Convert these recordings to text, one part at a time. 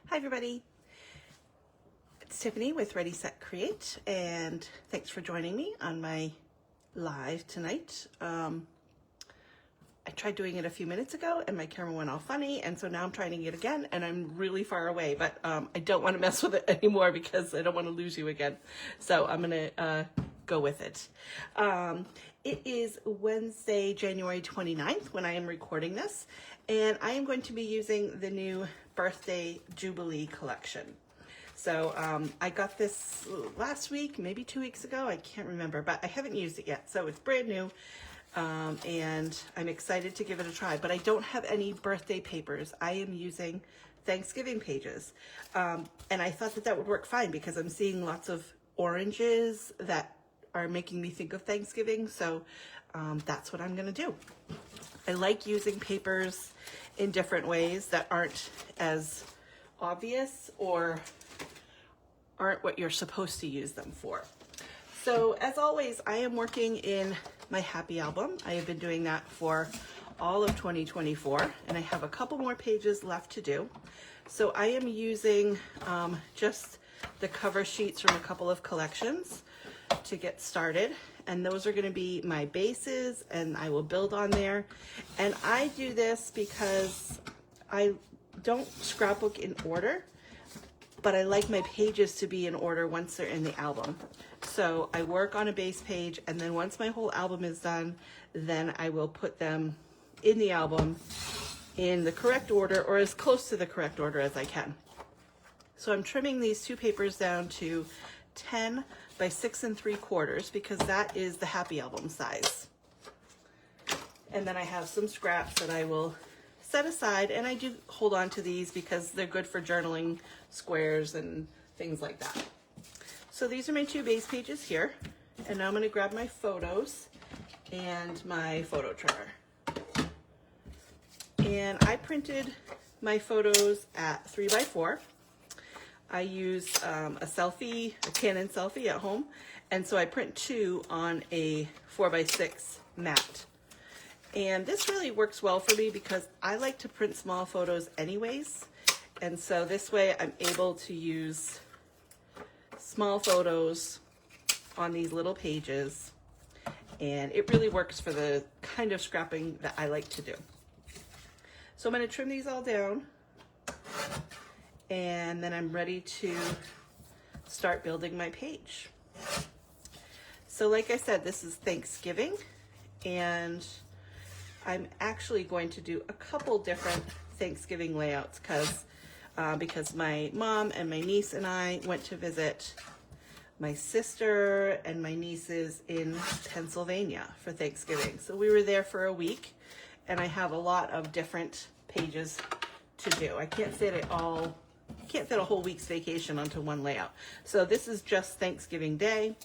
Hi everybody, it's Tiffany with Ready Set Create, and thanks for joining me on my live tonight. I tried doing it a few minutes ago and my camera went all funny, and so now I'm trying it again and I'm really far away, but I don't want to mess with it anymore because I don't want to lose you again. So I'm gonna go with it. It is Wednesday, January 29th when I am recording this, and I am going to be using the new Birthday Jubilee collection. So I got this last week, maybe 2 weeks ago, I can't remember, but I haven't used it yet. So it's brand new, and I'm excited to give it a try, but I don't have any birthday papers. I am using Thanksgiving pages, and I thought that would work fine because I'm seeing lots of oranges that are making me think of Thanksgiving, so that's what I'm gonna do. I like using papers in different ways that aren't as obvious or aren't what you're supposed to use them for. So as always, I am working in my happy album. I have been doing that for all of 2024, and I have a couple more pages left to do. So I am using just the cover sheets from a couple of collections to get started, and those are going to be my bases, and I will build on there. And I do this because I don't scrapbook in order, but I like my pages to be in order once they're in the album. So I work on a base page, and then once my whole album is done, then I will put them in the album in the correct order, or as close to the correct order as I can. So I'm trimming these two papers down to 10 by 6 3/4 because that is the happy album size. And then I have some scraps that I will set aside, and I do hold on to these because they're good for journaling squares and things like that. So these are my two base pages here, and now I'm going to grab my photos and my photo trimmer. And I printed my photos at 3x4. I use a Canon selfie at home, and so I print two on a 4x6 mat. And this really works well for me because I like to print small photos anyways, and so this way I'm able to use small photos on these little pages, and it really works for the kind of scrapping that I like to do. So I'm going to trim these all down, and then I'm ready to start building my page. So like I said, this is Thanksgiving, and I'm actually going to do a couple different Thanksgiving layouts because my mom and my niece and I went to visit my sister and my nieces in Pennsylvania for Thanksgiving. So we were there for a week, and I have a lot of different pages to do. I can't fit a whole week's vacation onto one layout. So this is just Thanksgiving Day.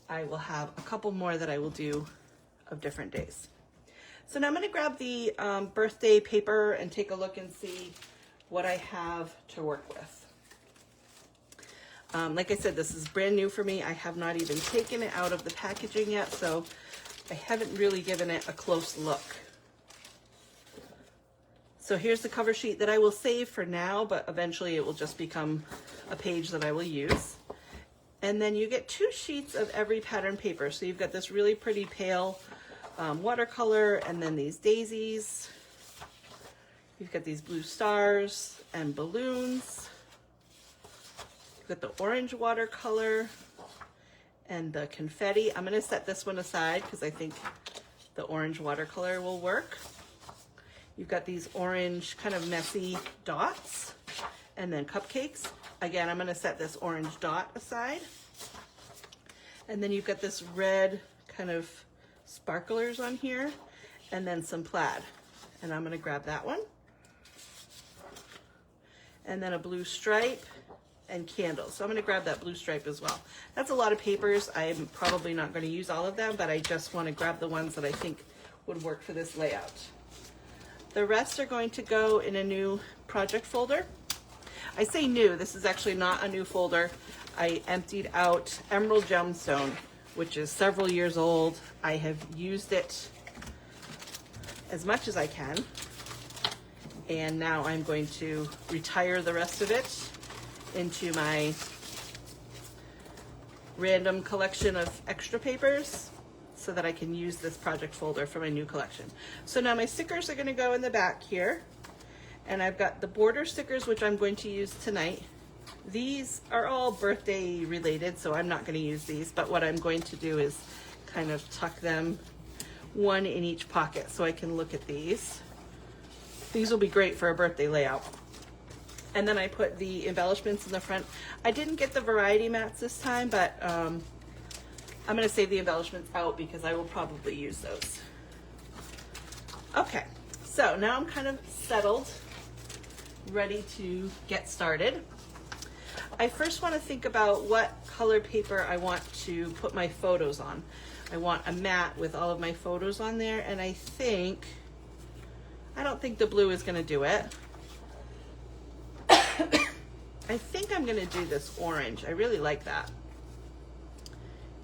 I will have a couple more that I will do of different days. So now I'm going to grab the birthday paper and take a look and see what I have to work with. Like I said, this is brand new for me. I have not even taken it out of the packaging yet, so I haven't really given it a close look. So here's the cover sheet that I will save for now, but eventually it will just become a page that I will use. And then you get two sheets of every pattern paper. So you've got this really pretty pale watercolor, and then these daisies. You've got these blue stars and balloons. You've got the orange watercolor and the confetti. I'm going to set this one aside because I think the orange watercolor will work. You've got these orange kind of messy dots, and then cupcakes. Again, I'm going to set this orange dot aside. And then you've got this red kind of sparklers on here, and then some plaid. And I'm going to grab that one. And then a blue stripe and candles. So I'm going to grab that blue stripe as well. That's a lot of papers. I'm probably not going to use all of them, but I just want to grab the ones that I think would work for this layout. The rest are going to go in a new project folder. I say new, this is actually not a new folder. I emptied out Emerald Gemstone, which is several years old. I have used it as much as I can, And now I'm going to retire the rest of it into my random collection of extra papers so that I can use this project folder for my new collection. So now my stickers are going to go in the back here, and I've got the border stickers, which I'm going to use tonight. These are all birthday related, so I'm not going to use these, but what I'm going to do is kind of tuck them one in each pocket so I can look at these. These will be great for a birthday layout. And then I put the embellishments in the front. I didn't get the variety mats this time, but I'm going to save the embellishments out because I will probably use those. Okay, so now I'm kind of settled, ready to get started. I first want to think about what color paper I want to put my photos on. I want a mat with all of my photos on there, and I don't think the blue is going to do it. I think I'm going to do this orange. I really like that.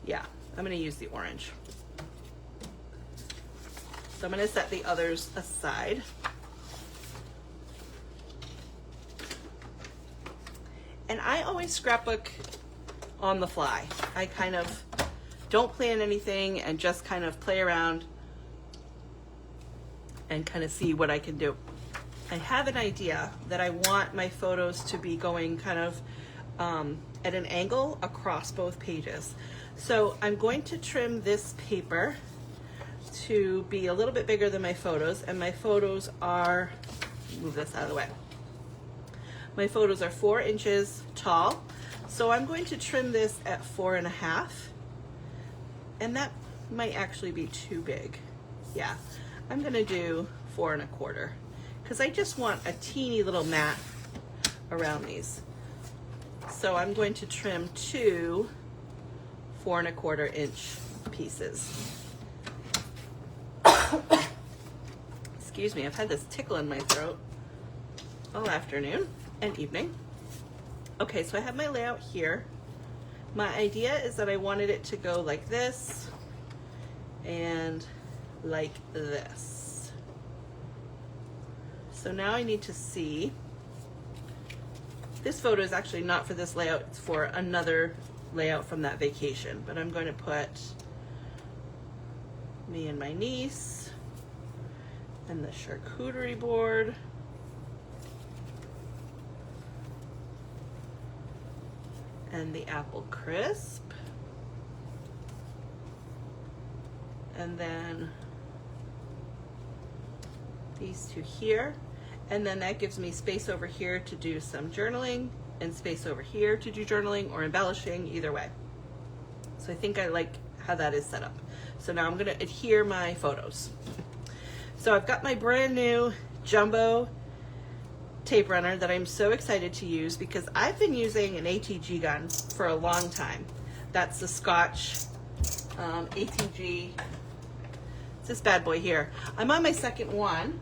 Yeah, I'm going to use the orange. So I'm going to set the others aside. And I always scrapbook on the fly. I kind of don't plan anything and just kind of play around and kind of see what I can do. I have an idea that I want my photos to be going kind of at an angle across both pages. So I'm going to trim this paper to be a little bit bigger than my photos, and my photos are, move this out of the way. My photos are 4 inches tall, so I'm going to trim this at 4.5, and that might actually be too big. Yeah, I'm gonna do 4.25 because I just want a teeny little mat around these. So I'm going to trim 2 4.25 inch pieces. Excuse me, I've had this tickle in my throat all afternoon and evening. Okay, so I have my layout here. My idea is that I wanted it to go like this and like this. So now I need to see, this photo is actually not for this layout, it's for another layout from that vacation, but I'm going to put me and my niece and the charcuterie board. And the apple crisp. And then these two here. And then that gives me space over here to do some journaling and space over here to do journaling or embellishing, either way. So I think I like how that is set up. So now I'm gonna adhere my photos. So I've got my brand new jumbo tape runner that I'm so excited to use because I've been using an ATG gun for a long time. That's the Scotch ATG. It's this bad boy here. I'm on my second one.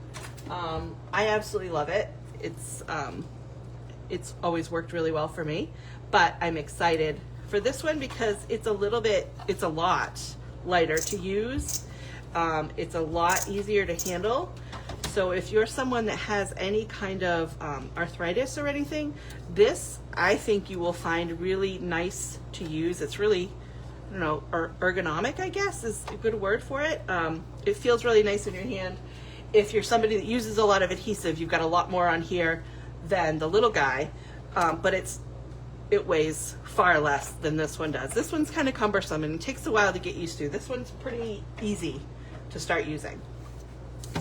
I absolutely love it. It's always worked really well for me, but I'm excited for this one because it's a lot lighter to use. It's a lot easier to handle. So if you're someone that has any kind of arthritis or anything, this I think you will find really nice to use. It's really, I don't know, ergonomic, I guess is a good word for it. It feels really nice in your hand. If you're somebody that uses a lot of adhesive, you've got a lot more on here than the little guy, but it weighs far less than this one does. This one's kind of cumbersome and it takes a while to get used to. This one's pretty easy to start using.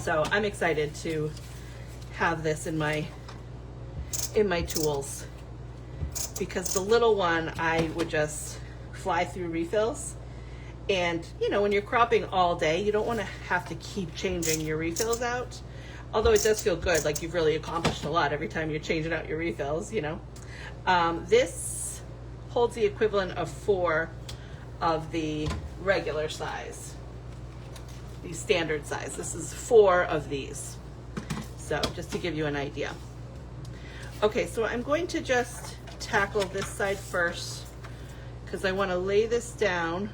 So I'm excited to have this in my tools because the little one I would just fly through refills, and you know, when you're cropping all day you don't want to have to keep changing your refills out, although it does feel good, like you've really accomplished a lot every time you're changing out your refills, you know. This holds the equivalent of 4 of the regular size. The standard size. This is 4 of these. So just to give you an idea. Okay, so I'm going to just tackle this side first because I want to lay this down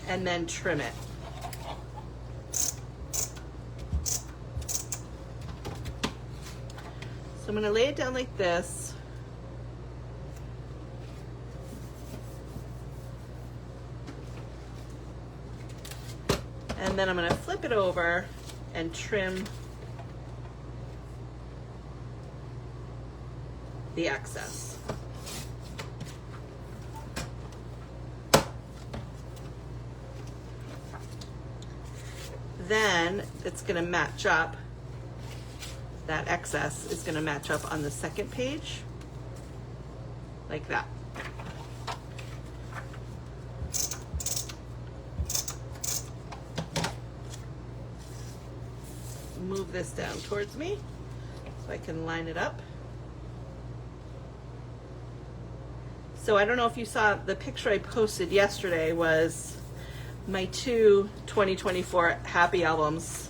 and then trim it. So I'm going to lay it down like this. And then I'm going to flip it over and trim the excess. Then it's going to match up, that excess is going to match up on the second page, like that. Move this down towards me so I can line it up. So I don't know if you saw the picture I posted yesterday was my 2 2024 happy albums,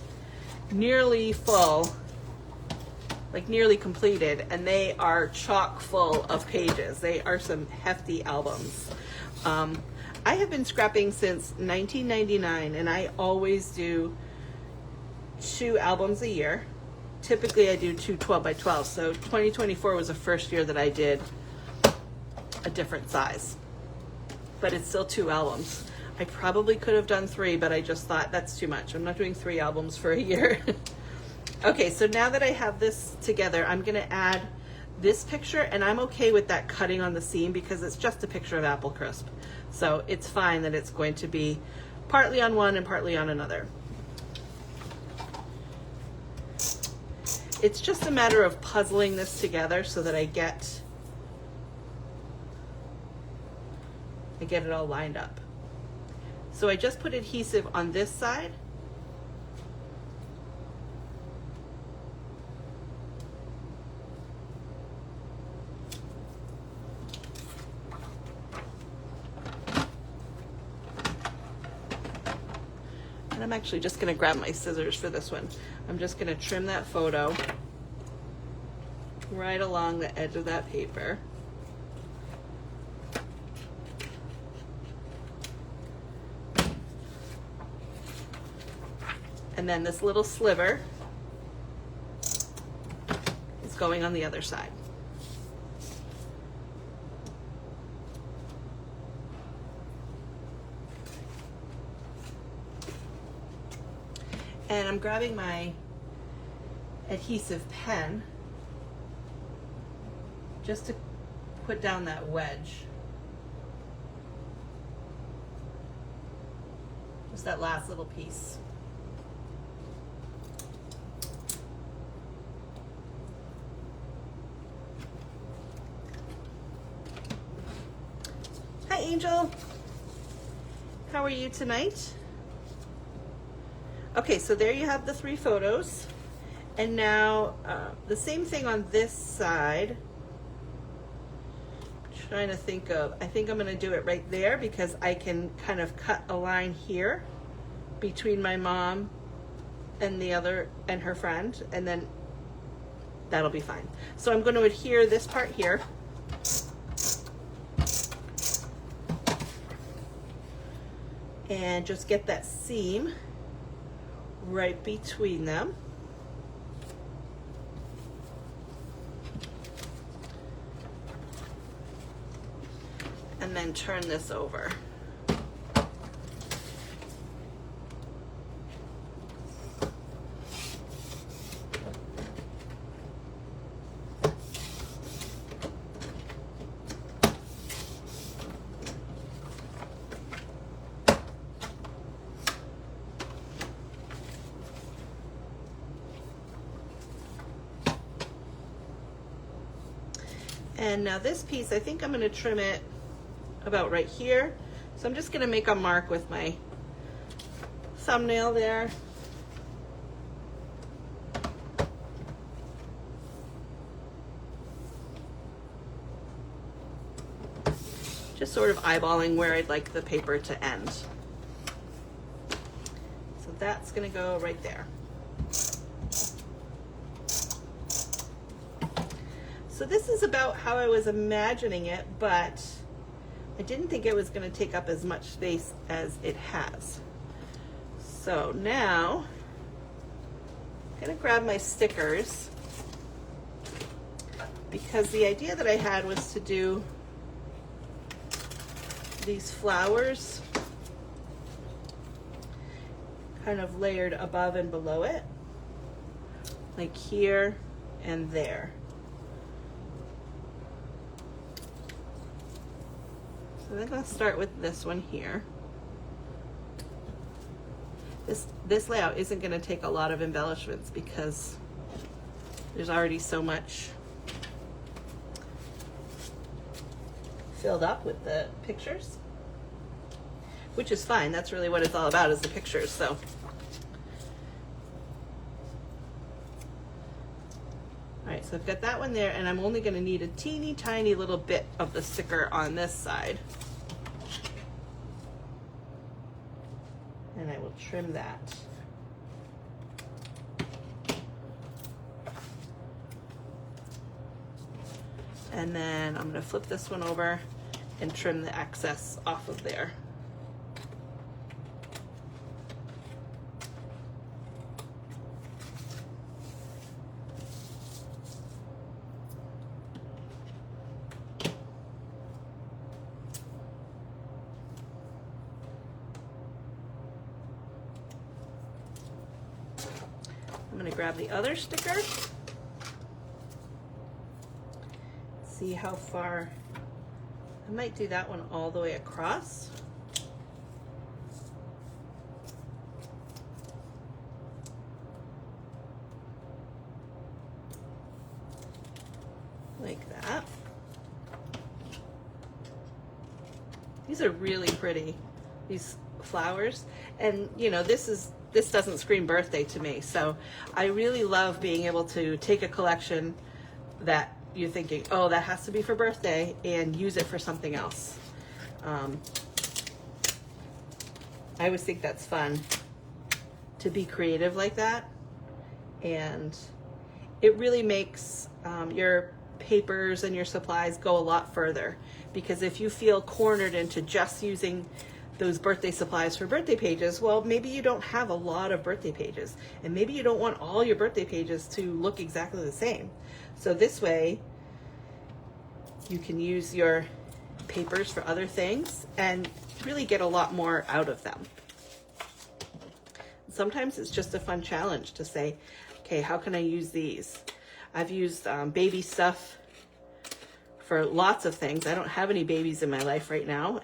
nearly full, like nearly completed, and they are chock full of pages. They are some hefty albums. I have been scrapping since 1999, and I always do 2 albums a year. Typically I do 2 12 by 12. So 2024 was the first year that I did a different size, but it's still 2 albums. I probably could have done 3, but I just thought that's too much. I'm not doing 3 albums for a year. Okay, so now that I have this together, I'm gonna add this picture, and I'm okay with that cutting on the seam because it's just a picture of Apple Crisp. So it's fine that it's going to be partly on one and partly on another. It's just a matter of puzzling this together so that I get it all lined up. So I just put adhesive on this side. And I'm actually just going to grab my scissors for this one. I'm just going to trim that photo right along the edge of that paper. And then this little sliver is going on the other side. And I'm grabbing my adhesive pen just to put down that wedge. Just that last little piece. Hi, Angel. How are you tonight? Okay, so there you have the 3 photos. And now the same thing on this side. I'm trying to think of, I think I'm gonna do it right there because I can kind of cut a line here between my mom and the other, and her friend, and then that'll be fine. So I'm gonna adhere this part here. And just get that seam right between them. And then turn this over. And now this piece, I think I'm going to trim it about right here. So I'm just going to make a mark with my thumbnail there. Just sort of eyeballing where I'd like the paper to end. So that's going to go right there. So this is about how I was imagining it, but I didn't think it was going to take up as much space as it has. So now I'm going to grab my stickers because the idea that I had was to do these flowers kind of layered above and below it, like here and there. So I'm going to start with this one here. This layout isn't going to take a lot of embellishments because there's already so much filled up with the pictures, which is fine. That's really what it's all about, is the pictures. So all right, so I've got that one there, and I'm only going to need a teeny tiny little bit of the sticker on this side, and I will trim that. And then I'm going to flip this one over and trim the excess off of there. I'm going to grab the other sticker. See how far. I might do that one all the way across. Like that. These are really pretty, these flowers. And you know, this doesn't scream birthday to me. So I really love being able to take a collection that you're thinking, oh, that has to be for birthday, and use it for something else. I always think that's fun to be creative like that, and it really makes your papers and your supplies go a lot further, because if you feel cornered into just using those birthday supplies for birthday pages, well, maybe you don't have a lot of birthday pages, and maybe you don't want all your birthday pages to look exactly the same. So this way, you can use your papers for other things and really get a lot more out of them. Sometimes it's just a fun challenge to say, okay, how can I use these? I've used baby stuff for lots of things. I don't have any babies in my life right now,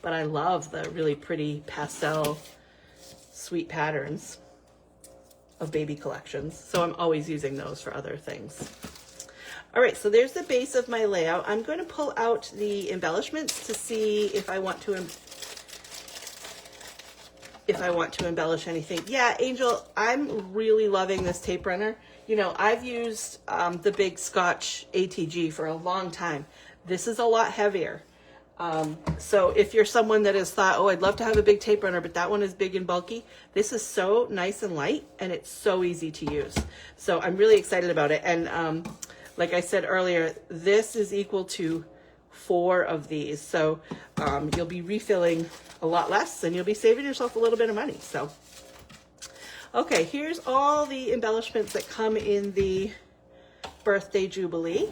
but I love the really pretty pastel, sweet patterns of baby collections. So I'm always using those for other things. All right, so there's the base of my layout. I'm going to pull out the embellishments to see if I want to embellish anything. Yeah, Angel, I'm really loving this tape runner. You know, I've used the big Scotch ATG for a long time. This is a lot heavier. So if you're someone that has thought, oh, I'd love to have a big tape runner, but that one is big and bulky, this is so nice and light, and it's so easy to use. So I'm really excited about it. And like I said earlier, this is equal to 4 of these. So you'll be refilling a lot less, and you'll be saving yourself a little bit of money. So, okay, here's all the embellishments that come in the Birthday Jubilee.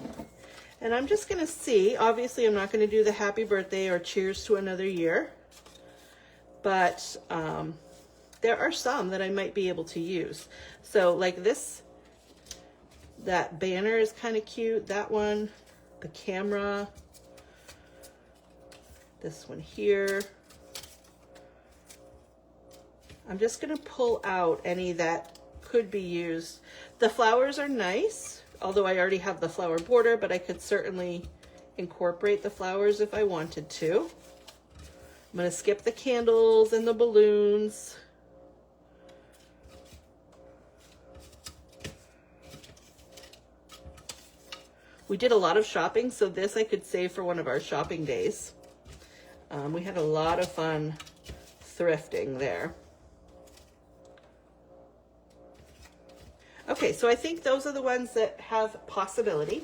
And I'm just going to see, obviously I'm not going to do the happy birthday or cheers to another year, but there are some that I might be able to use. So like this, that banner is kind of cute. That one, the camera, this one here. I'm just going to pull out any that could be used. The flowers are nice, although I already have the flower border, but I could certainly incorporate the flowers if I wanted to. I'm going to skip the candles and the balloons. We did a lot of shopping, so this I could save for one of our shopping days. We had a lot of fun thrifting there. Okay, so I think those are the ones that have possibility.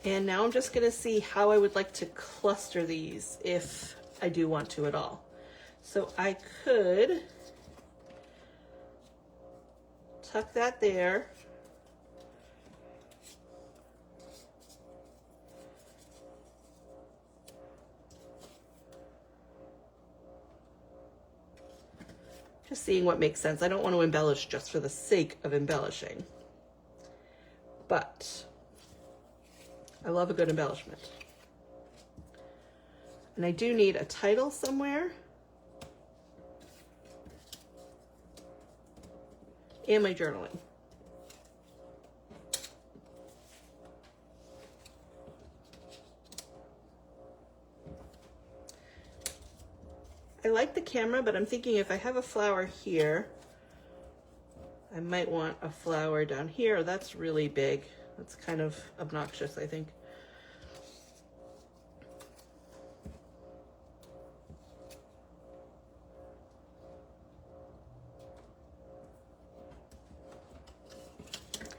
And now I'm just going to see how I would like to cluster these, if I do want to at all. So I could tuck that there. Just seeing what makes sense. I don't want to embellish just for the sake of embellishing, but I love a good embellishment. And I do need a title somewhere. And my journaling. I like the camera, but I'm thinking if I have a flower here, I might want a flower down here. That's really big. That's kind of obnoxious, I think.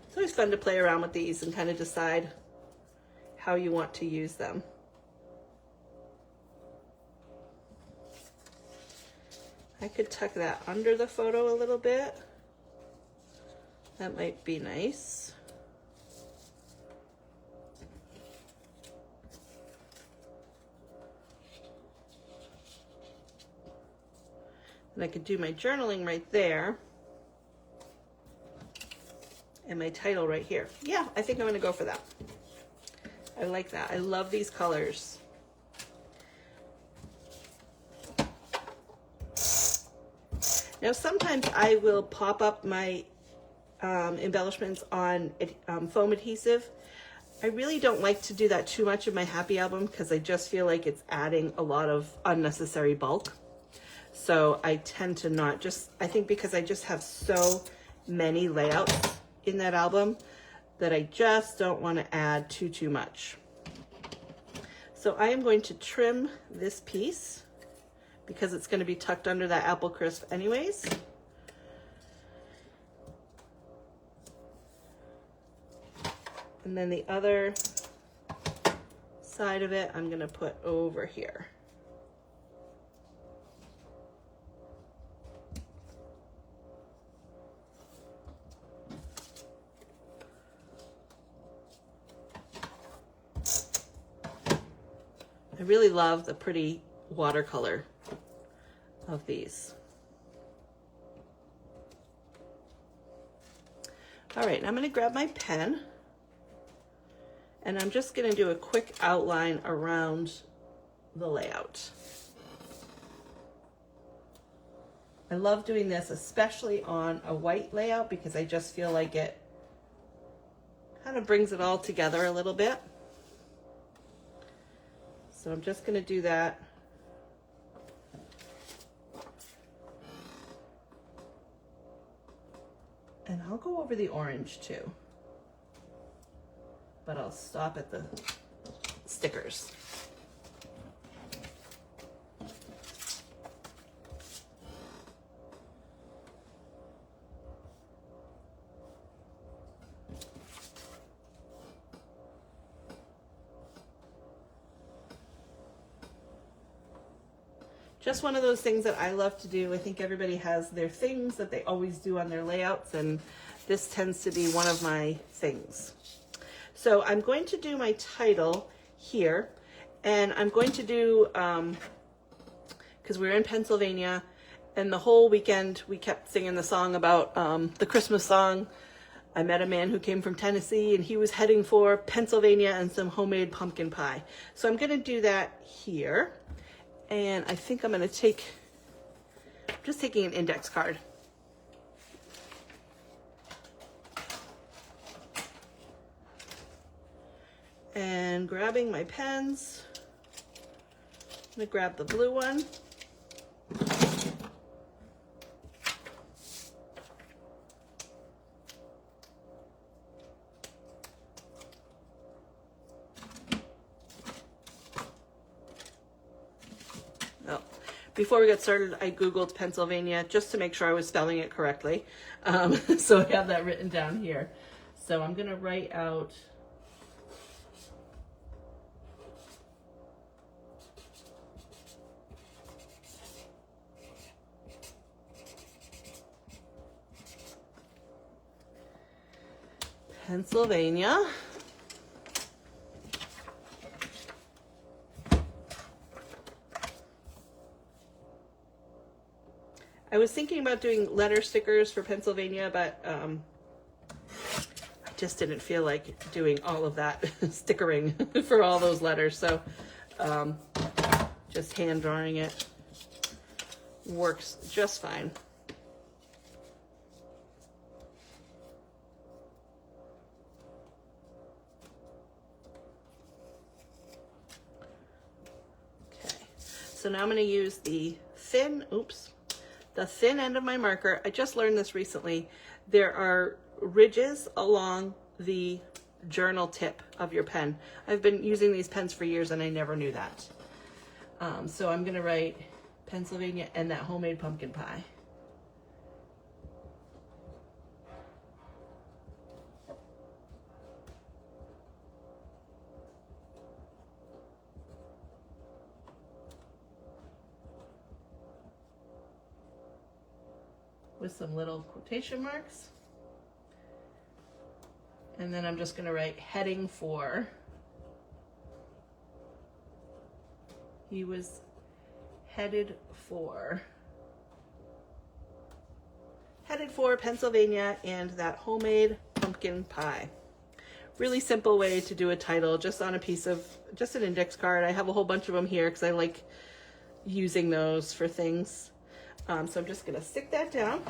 It's always fun to play around with these and kind of decide how you want to use them. I could tuck that under the photo a little bit. That might be nice. And I could do my journaling right there. And my title right here. Yeah, I think I'm gonna go for that. I like that. I love these colors. Now sometimes I will pop up my embellishments on foam adhesive. I really don't like to do that too much in my happy album because I just feel like it's adding a lot of unnecessary bulk. So I tend to not, I think because I just have so many layouts in that album that I just don't want to add too much. So I am going to trim this piece because it's going to be tucked under that apple crisp anyways. And then the other side of it, I'm going to put over here. I really love the pretty watercolor of these. All right, I'm going to grab my pen and I'm just going to do a quick outline around the layout. I love doing this, especially on a white layout, because I just feel like it kind of brings it all together a little bit. So I'm just going to do that. And I'll go over the orange too, but I'll stop at the stickers. Just one of those things that I love to do. I think everybody has their things that they always do on their layouts, and this tends to be one of my things. So I'm going to do my title here, and I'm going to do, because we're in Pennsylvania, and the whole weekend we kept singing the song about the Christmas song. I met a man who came from Tennessee, and he was heading for Pennsylvania and some homemade pumpkin pie. So I'm going to do that here. And I think I'm going to take, I'm just taking an index card. And grabbing my pens. I'm going to grab the blue one. Before we got started, I Googled Pennsylvania just to make sure I was spelling it correctly. So I have that written down here. So I'm going to write out Pennsylvania. I was thinking about doing letter stickers for Pennsylvania, but I just didn't feel like doing all of that stickering for all those letters. So just hand drawing it works just fine. So now I'm going to use the thin end of my marker. I just learned this recently. There are ridges along the journal tip of your pen. I've been using these pens for years and I never knew that. So I'm going to write Pennsylvania and that homemade pumpkin pie. With some little quotation marks. And then I'm just going to write heading for. He was headed for Pennsylvania and that homemade pumpkin pie. Really simple way to do a title, just on a piece of, just an index card. I have a whole bunch of them here because I like using those for things. So I'm just going to stick that down.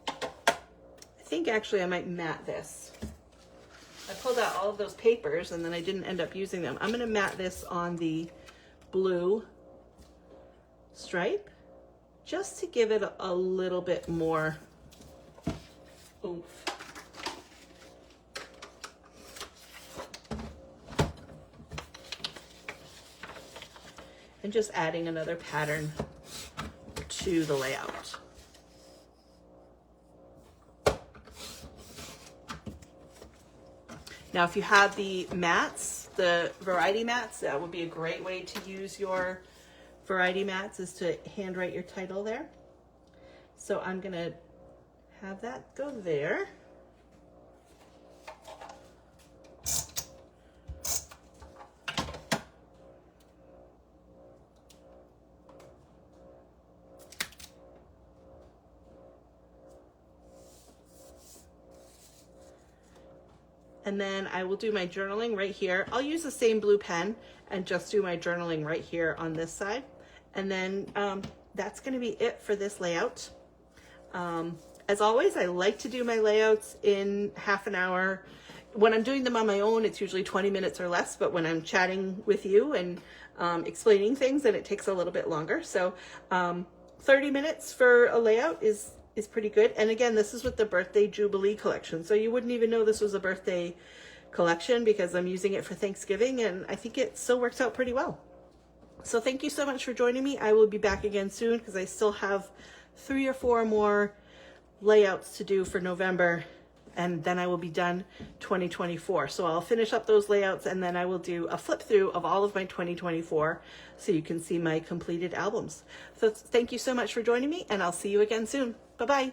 I think actually I might mat this. I pulled out all of those papers and then I didn't end up using them. I'm going to mat this on the blue stripe just to give it a little bit more oomph. And just adding another pattern to the layout. Now, if you have the mats, the variety mats, that would be a great way to use your variety mats, is to handwrite your title there. So I'm gonna have that go there. And then I will do my journaling right here. I'll use the same blue pen and just do my journaling right here on this side. And then that's gonna be it for this layout. As always, I like to do my layouts in half an hour. When I'm doing them on my own, it's usually 20 minutes or less, but when I'm chatting with you and explaining things, then it takes a little bit longer. So 30 minutes for a layout is pretty good. And again, this is with the Birthday Jubilee collection. So you wouldn't even know this was a birthday collection because I'm using it for Thanksgiving, and I think it still works out pretty well. So thank you so much for joining me. I will be back again soon because I still have 3 or 4 more layouts to do for November, and then I will be done 2024. So I'll finish up those layouts and then I will do a flip through of all of my 2024 so you can see my completed albums. So thank you so much for joining me, and I'll see you again soon. Bye-bye.